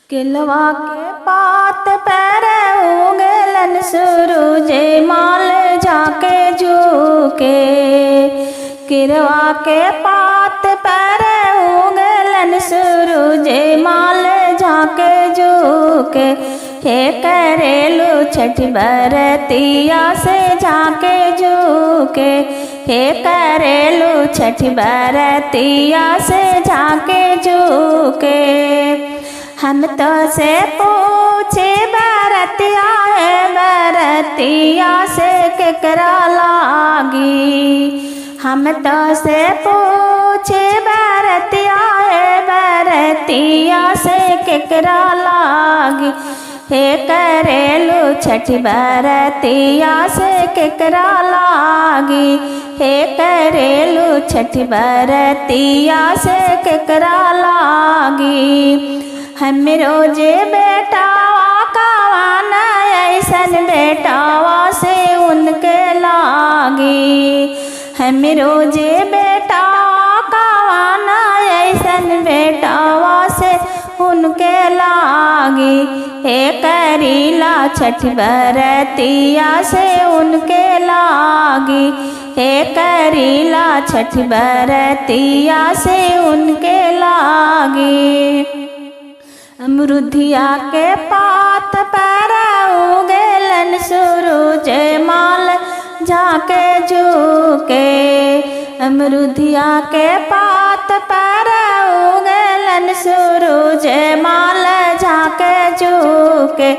किलवा के पात पैर उगलन सूरज माल जाके झुके। किलवा के पात पैर उगलन सूरज माल जाके झुके। हे करेलू छठ बरतिया से जाके झुके। हे करेलू छठ बरतिया से जाके झुके। हम तो से पूछे बरतिया है बरतिया से केकरा लागी। हम तो से पूछे बरतिया है बरतिया से केकरा लागी। हे करेलू छठ बरतिया से केकरा लागी। हे करेलू छठ बरतिया से केकरा लागी। हम रोजे बेटावा कावाना ऐसन बेटावा से उनके लागी। हम रोजे बेटावा कावाना ऐसन बेटावा से उनके लागी। हे करीला छठ बरतिया से उनके लागी। हे करीला छठ बरतिया से उनके लागी। अमरुदिया के पात पर उगलन सूरज माल जाके झुके। अमरुदिया के पात पर उगलन सूरज माल जाके झुके।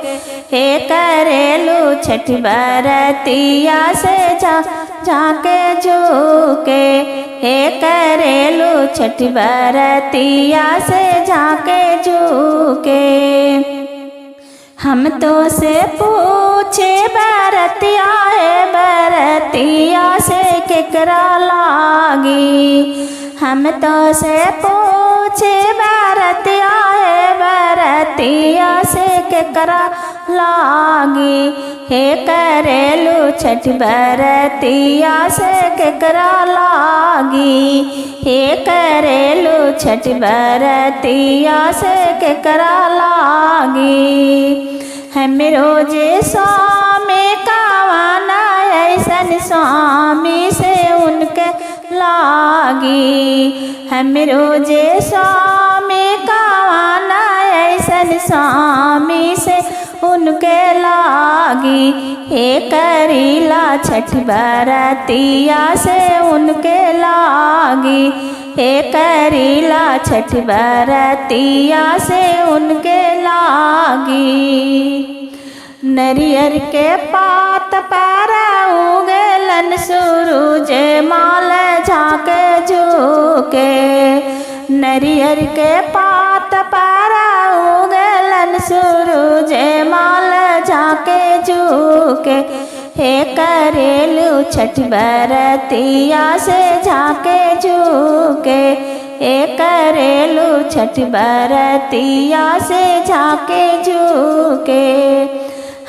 हे करेलू छठ बरतिया से जाके झुके। हे करेलू छठ बरतिया से जाके झुके। हम तो से पूछे बरतिया है बरतिया से केकरा लागी। हम तो से पूछे बरतिया है बरतिया से केकरा लागी। हे करेलू छठ बरतिया से केकरा लागी। हे करेलू छठ बरतिया से केकरा लागी। हम रोजे स्वामी कावाना ऐसन स्वामी से उनके लागी। हम रोजे स्वामी कावाना ऐसन स्वामी से उनके लागी। हे करीला छठ बरतिया से उनके लागी। हे करीला छठ बरतिया से उनके लागी। नरियर के पात पर उगलन सूरज माल जाके झुके। नरियर के पात पर उगलन सूरज माल जाके झुके। हे करेलू छठ बरतिया से जाके झुके। हे करेलू छठ बरतिया से जाके झुके।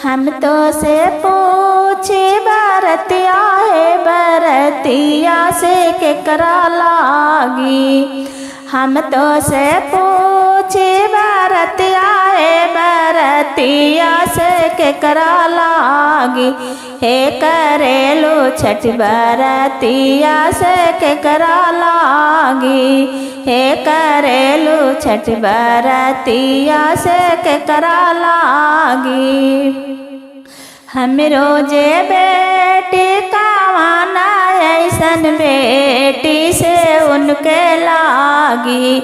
हम तो से पूछे बरतिया है बरतिया से केकरा लागी। हम तो से पूछे बरतिया है बरतिया से केकरा लागी। हे करेलू छठ बरतिया से केकरा लागी। हे करेलू छठ बरतिया से केकरा लागी। हम रोजे बेटी कावाना ऐसन बेटी से उनके लागी।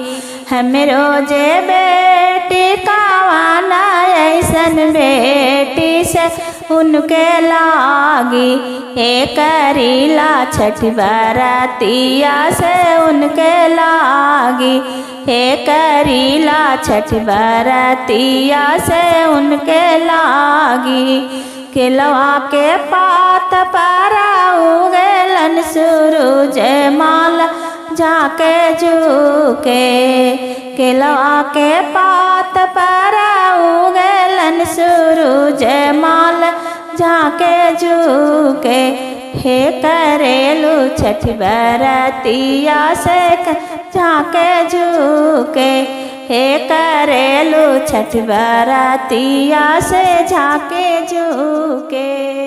हम रोजे बेटी कावाना ऐसन बेटी से उनके लागी। हे करीला छठ बरतिया से उनके लागी। हे करीला छठ बरतिया से उनके लागी। किलवा के पात पर उगलन सूरज माल जाके झुके। किलवा के पात पर उगलन सूरज माल जाके झुके। हे करेलू छठ बरतिया से जाके झुके। हे करेलू छठ बरतिया से झाके झूके।